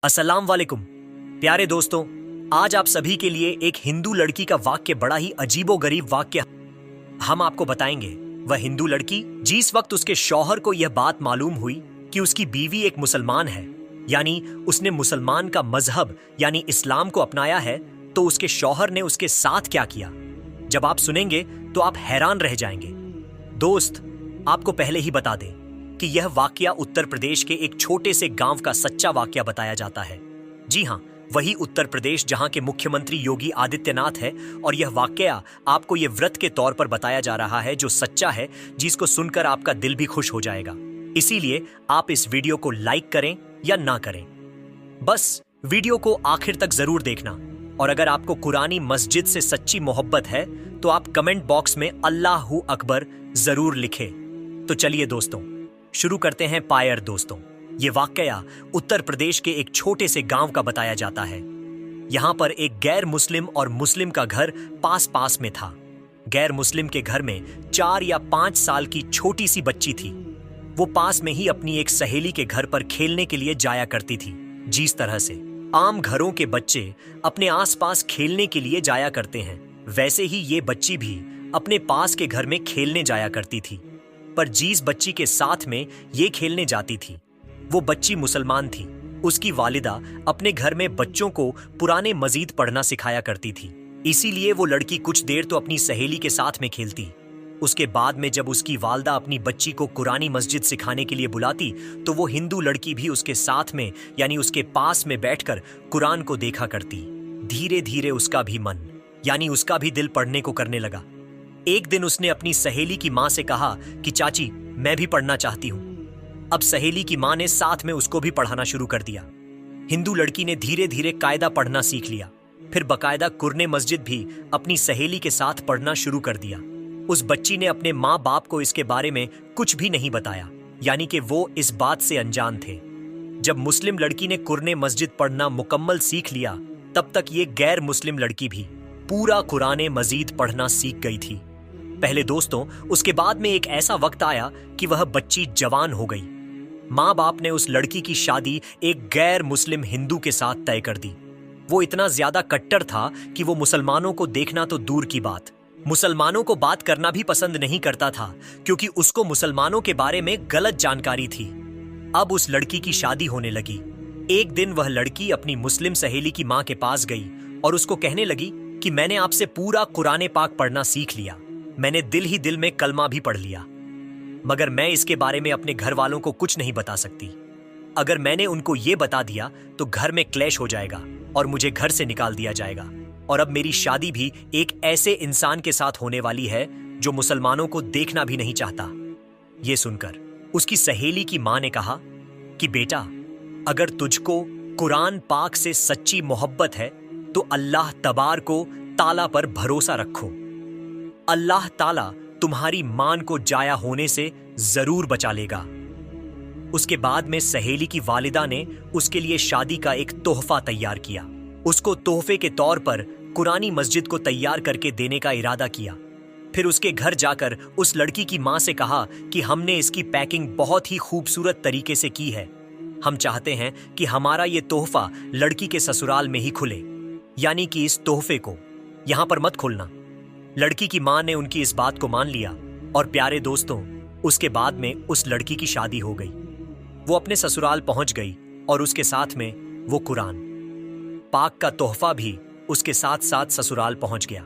अस्सलाम वालेकुम प्यारे दोस्तों, आज आप सभी के लिए एक हिंदू लड़की का वाक्य, बड़ा ही अजीबोगरीब वाक्य हम आपको बताएंगे। वह हिंदू लड़की जिस वक्त उसके शौहर को यह बात मालूम हुई कि उसकी बीवी एक मुसलमान है, यानी उसने मुसलमान का मजहब यानी इस्लाम को अपनाया है, तो उसके शौहर ने उसके साथ क्या किया। जब आप सुनेंगे तो आप हैरान रह जाएंगे। दोस्त, आपको पहले ही बता दें कि यह वाकया उत्तर प्रदेश के एक छोटे से गांव का सच्चा वाकया बताया जाता है। जी हां, वही उत्तर प्रदेश जहां के मुख्यमंत्री योगी आदित्यनाथ है। और यह वाकया आपको यह व्रत के तौर पर बताया जा रहा है जो सच्चा है, जिसको सुनकर आपका दिल भी खुश हो जाएगा। इसीलिए आप इस वीडियो को लाइक करें या ना करें, बस वीडियो को आखिर तक जरूर देखना। और अगर आपको कुरानी मस्जिद से सच्ची मोहब्बत है तो आप कमेंट बॉक्स में अल्लाहू अकबर जरूर लिखें। तो चलिए दोस्तों, शुरू करते हैं। पायर दोस्तों, ये वाकया उत्तर प्रदेश के एक छोटे से गांव का बताया जाता है। यहां पर एक गैर मुस्लिम और मुस्लिम का घर पास पास में था। गैर मुस्लिम के घर में 4 या 5 साल की छोटी सी बच्ची थी। वो पास में ही अपनी एक सहेली के घर पर खेलने के लिए जाया करती थी। जिस तरह से आम घरों के बच्चे अपने आसपास खेलने के लिए जाया करते हैं, वैसे ही ये बच्ची भी अपने पास के घर में खेलने जाया करती थी। पर जिस बच्ची के साथ में ये खेलने जाती थी, वो बच्ची मुसलमान थी। उसकी वालिदा अपने घर में बच्चों को पुराने मजीद पढ़ना सिखाया करती थी। इसीलिए वो लड़की कुछ देर तो अपनी सहेली के साथ में खेलती। उसके बाद में जब उसकी वालिदा अपनी बच्ची को कुरानी मस्जिद सिखाने के लिए बुलाती, तो वो हिंदू लड़की भी उसके साथ में यानी उसके पास में बैठकर कुरान को देखा करती। धीरे धीरे उसका भी मन यानी उसका भी दिल पढ़ने को करने लगा। एक दिन उसने अपनी सहेली की माँ से कहा कि चाची, मैं भी पढ़ना चाहती हूँ। अब सहेली की माँ ने साथ में उसको भी पढ़ाना शुरू कर दिया। हिंदू लड़की ने धीरे धीरे कायदा पढ़ना सीख लिया। फिर बकायदा कुरान मस्जिद भी अपनी सहेली के साथ पढ़ना शुरू कर दिया। उस बच्ची ने अपने माँ बाप को इसके बारे में कुछ भी नहीं बताया, यानी कि वो इस बात से अनजान थे। जब मुस्लिम लड़की ने कुरान मस्जिद पढ़ना मुकम्मल सीख लिया, तब तक ये गैर मुस्लिम लड़की भी पूरा कुरान मजीद पढ़ना सीख गई थी। पहले दोस्तों, उसके बाद में एक ऐसा वक्त आया कि वह बच्ची जवान हो गई। माँ बाप ने उस लड़की की शादी एक गैर मुस्लिम हिंदू के साथ तय कर दी। वो इतना ज्यादा कट्टर था कि वो मुसलमानों को देखना तो दूर की बात, मुसलमानों को बात करना भी पसंद नहीं करता था, क्योंकि उसको मुसलमानों के बारे में गलत जानकारी थी। अब उस लड़की की शादी होने लगी। एक दिन वह लड़की अपनी मुस्लिम सहेली की माँ के पास गई और उसको कहने लगी कि मैंने आपसे पूरा कुरान पाक पढ़ना सीख लिया। मैंने दिल ही दिल में कलमा भी पढ़ लिया, मगर मैं इसके बारे में अपने घर वालों को कुछ नहीं बता सकती। अगर मैंने उनको ये बता दिया तो घर में क्लैश हो जाएगा और मुझे घर से निकाल दिया जाएगा। और अब मेरी शादी भी एक ऐसे इंसान के साथ होने वाली है जो मुसलमानों को देखना भी नहीं चाहता। ये सुनकर उसकी सहेली की माँ ने कहा कि बेटा, अगर तुझको कुरान पाक से सच्ची मोहब्बत है तो अल्लाह तबार को ताला पर भरोसा रखो। अल्लाह ताला तुम्हारी मान को जाया होने से जरूर बचा लेगा। उसके बाद में सहेली की वालिदा ने उसके लिए शादी का एक तोहफा तैयार किया। उसको तोहफे के तौर पर कुरानी मस्जिद को तैयार करके देने का इरादा किया। फिर उसके घर जाकर उस लड़की की माँ से कहा कि हमने इसकी पैकिंग बहुत ही खूबसूरत तरीके से की है। हम चाहते हैं कि हमारा ये तोहफा लड़की के ससुराल में ही खुले, यानी कि इस तोहफे को यहां पर मत खोलना। लड़की की माँ ने उनकी इस बात को मान लिया। और प्यारे दोस्तों, उसके बाद में उस लड़की की शादी हो गई। वो अपने ससुराल पहुंच गई और उसके साथ में वो कुरान पाक का तोहफा भी उसके साथ साथ ससुराल पहुंच गया।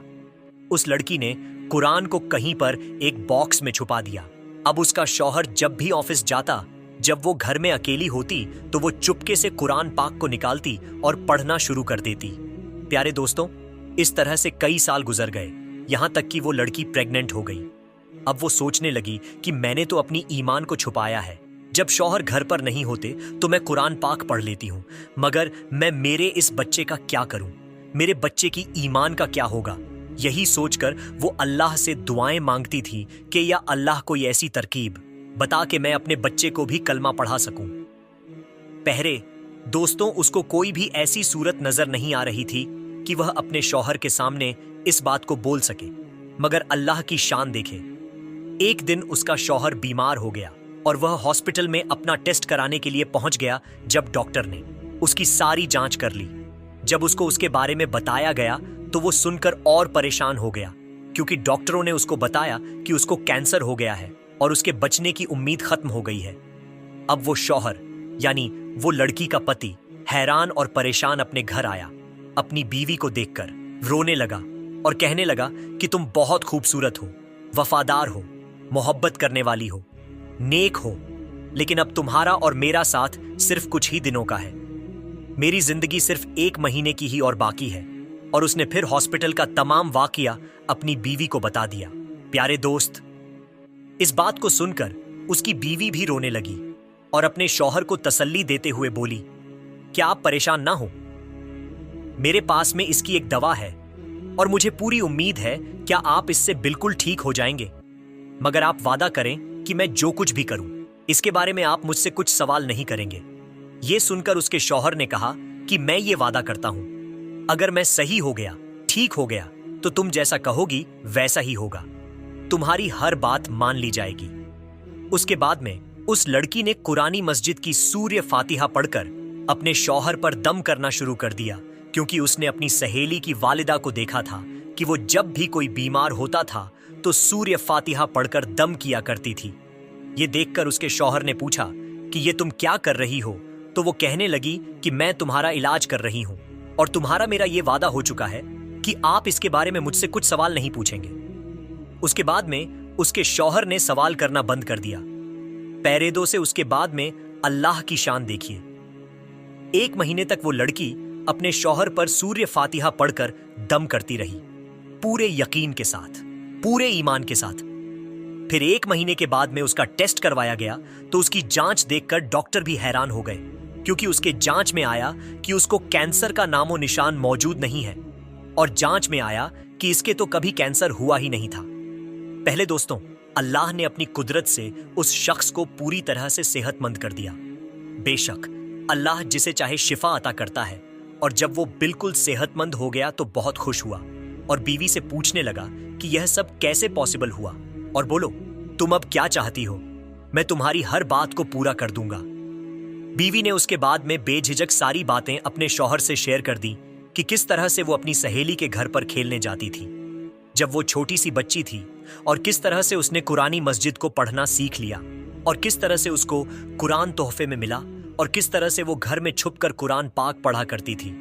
उस लड़की ने कुरान को कहीं पर एक बॉक्स में छुपा दिया। अब उसका शौहर जब भी ऑफिस जाता, जब वो घर में अकेली होती, तो वो चुपके से कुरान पाक को निकालती और पढ़ना शुरू कर देती। प्यारे दोस्तों, इस तरह से कई साल गुजर गए, यहां तक कि वो लड़की प्रेग्नेंट हो गई। अब वो सोचने लगी कि मैंने तो अपनी ईमान को छुपाया है। जब शौहर घर पर नहीं होते तो मैं कुरान पाक पढ़ लेती हूँ, मगर मैं मेरे इस बच्चे का क्या करूं? मेरे बच्चे की ईमान का क्या होगा? यही सोचकर वो अल्लाह से दुआएं मांगती थी कि या अल्लाह कोई ऐसी तरकीब बता के मैं अपने बच्चे को भी कलमा पढ़ा सकूं। पहरे दोस्तों, उसको कोई भी ऐसी सूरत नजर नहीं आ रही थी कि वह अपने शौहर के सामने इस बात को बोल सके। मगर अल्लाह की शान देखे, एक दिन उसका शौहर बीमार हो गया और वह हॉस्पिटल में अपना टेस्ट कराने के लिए पहुंच गया। जब डॉक्टर ने उसकी सारी जांच कर ली। जब उसको उसके बारे में बताया गया तो वो सुनकर और परेशान हो गया, क्योंकि डॉक्टरों ने उसको बताया कि उसको कैंसर हो गया है और उसके बचने की उम्मीद खत्म हो गई है। अब वो शौहर यानी वो लड़की का पति हैरान और परेशान अपने घर आया। अपनी बीवी को देखकर रोने लगा और कहने लगा कि तुम बहुत खूबसूरत हो, वफादार हो, मोहब्बत करने वाली हो, नेक हो, लेकिन अब तुम्हारा और मेरा साथ सिर्फ कुछ ही दिनों का है। मेरी जिंदगी सिर्फ 1 महीने की ही और बाकी है। और उसने फिर हॉस्पिटल का तमाम वाकया अपनी बीवी को बता दिया। प्यारे दोस्त, इस बात को सुनकर उसकी बीवी भी रोने लगी और अपने शौहर को तसल्ली देते हुए बोली, क्या आप परेशान ना हो, मेरे पास में इसकी एक दवा है और मुझे पूरी उम्मीद है क्या आप इससे बिल्कुल ठीक हो जाएंगे, मगर आप वादा करें कि मैं जो कुछ भी करूं इसके बारे में आप मुझसे कुछ सवाल नहीं करेंगे। यह सुनकर उसके शौहर ने कहा कि मैं ये वादा करता हूं, अगर मैं सही हो गया, ठीक हो गया, तो तुम जैसा कहोगी वैसा ही होगा, तुम्हारी हर बात मान ली जाएगी। उसके बाद में उस लड़की ने कुरानी मस्जिद की सूर्य फातिहा पढ़कर अपने शौहर पर दम करना शुरू कर दिया, क्योंकि उसने अपनी सहेली की वालिदा को देखा था कि वो जब भी कोई बीमार होता था तो सूर्य फातिहा पढ़कर दम किया करती थी। ये देखकर उसके शौहर ने पूछा कि ये तुम क्या कर रही हो, तो वो कहने लगी कि मैं तुम्हारा इलाज कर रही हूं और तुम्हारा मेरा ये वादा हो चुका है कि आप इसके बारे में मुझसे कुछ सवाल नहीं पूछेंगे। उसके बाद में उसके शौहर ने सवाल करना बंद कर दिया। पैरेदो से उसके बाद में अल्लाह की शान देखिए। 1 महीने तक वो लड़की अपने शौहर पर सूर्य फातिहा पढ़कर दम करती रही, पूरे यकीन के साथ, पूरे ईमान के साथ। फिर 1 महीने के बाद में उसका टेस्ट करवाया गया तो उसकी जांच देखकर डॉक्टर भी हैरान हो गए, क्योंकि उसके जांच में आया कि उसको कैंसर का नामो निशान मौजूद नहीं है और जांच में आया कि इसके तो कभी कैंसर हुआ ही नहीं था। पहले दोस्तों, अल्लाह ने अपनी कुदरत से उस शख्स को पूरी तरह से सेहतमंद कर दिया। बेशक अल्लाह जिसे चाहे शिफा अता करता है, और जब वो बिल्कुल सेहतमंद हो गया तो बहुत खुश हुआ और बीवी से पूछने लगा कि यह सब कैसे पॉसिबल हुआ, और बोलो तुम अब क्या चाहती हो, मैं तुम्हारी हर बात को पूरा कर दूंगा। बीवी ने उसके बाद में बेझिझक सारी बातें अपने शौहर से शेयर कर दी कि किस तरह से वो अपनी सहेली के घर पर खेलने जाती थी जब वो छोटी सी बच्ची थी, और किस तरह से उसने कुरानी मस्जिद को पढ़ना सीख लिया, और किस तरह से उसको कुरान तोहफे में मिला, और किस तरह से वो घर में छुपकर कुरान पाक पढ़ा करती थी।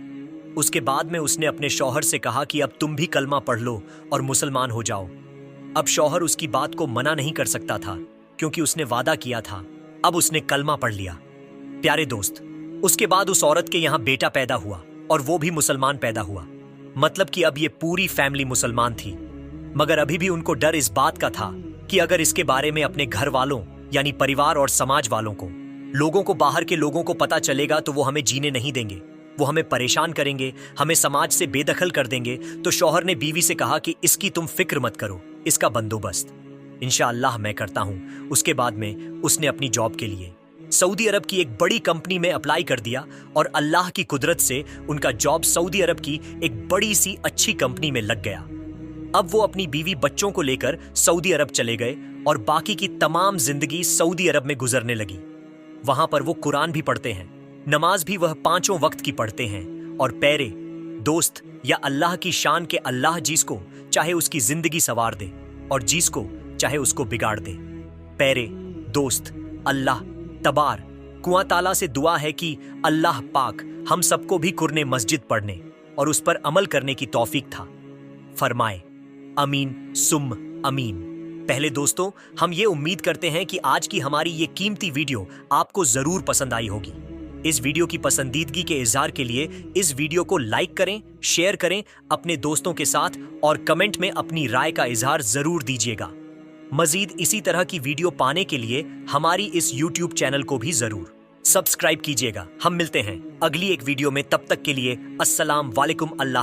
उसके बाद में उसने अपने शौहर से कहा कि अब तुम भी कलमा पढ़ लो और मुसलमान हो जाओ। अब शौहर उसकी बात को मना नहीं कर सकता था, क्योंकि उसने वादा किया था। अब उसने कलमा पढ़ लिया। प्यारे दोस्त, उसके बाद उस औरत के यहाँ बेटा पैदा हुआ और वो भी मुसलमान पैदा हुआ। मतलब कि अब ये पूरी फैमिली मुसलमान थी, मगर अभी भी उनको डर इस बात का था कि अगर इसके बारे में अपने घर वालों यानी परिवार और समाज वालों को, लोगों को, बाहर के लोगों को पता चलेगा तो वो हमें जीने नहीं देंगे, वो हमें परेशान करेंगे, हमें समाज से बेदखल कर देंगे। तो शौहर ने बीवी से कहा कि इसकी तुम फिक्र मत करो, इसका बंदोबस्त इंशाअल्लाह मैं करता हूं। उसके बाद में उसने अपनी जॉब के लिए सऊदी अरब की एक बड़ी कंपनी में अप्लाई कर दिया, और अल्लाह की कुदरत से उनका जॉब सऊदी अरब की एक बड़ी सी अच्छी कंपनी में लग गया। अब वो अपनी बीवी बच्चों को लेकर सऊदी अरब चले गए और बाकी की तमाम जिंदगी सऊदी अरब में गुजरने लगी। वहां पर वो कुरान भी पढ़ते हैं, नमाज भी वह 5 वक्त की पढ़ते हैं, और प्यारे दोस्त, या अल्लाह की शान के अल्लाह जिसको चाहे उसकी जिंदगी संवार दे और जिसको चाहे उसको बिगाड़ दे। प्यारे दोस्त, अल्लाह तबार कुआं ताला से दुआ है कि अल्लाह पाक हम सबको भी कुरने मस्जिद पढ़ने और उस पर अमल करने की तौफीक था फरमाए। अमीन सुम अमीन। पहले दोस्तों, हम ये उम्मीद करते हैं कि आज की हमारी ये कीमती वीडियो आपको जरूर पसंद आई होगी। इस वीडियो की पसंदीदगी के इजहार के लिए इस वीडियो को लाइक करें, शेयर करें अपने दोस्तों के साथ, और कमेंट में अपनी राय का इजहार जरूर दीजिएगा। मजीद इसी तरह की वीडियो पाने के लिए हमारी इस YouTube चैनल को भी जरूर सब्सक्राइब कीजिएगा। हम मिलते हैं अगली एक वीडियो में, तब तक के लिए अस्सलाम वालेकुम। अल्लाह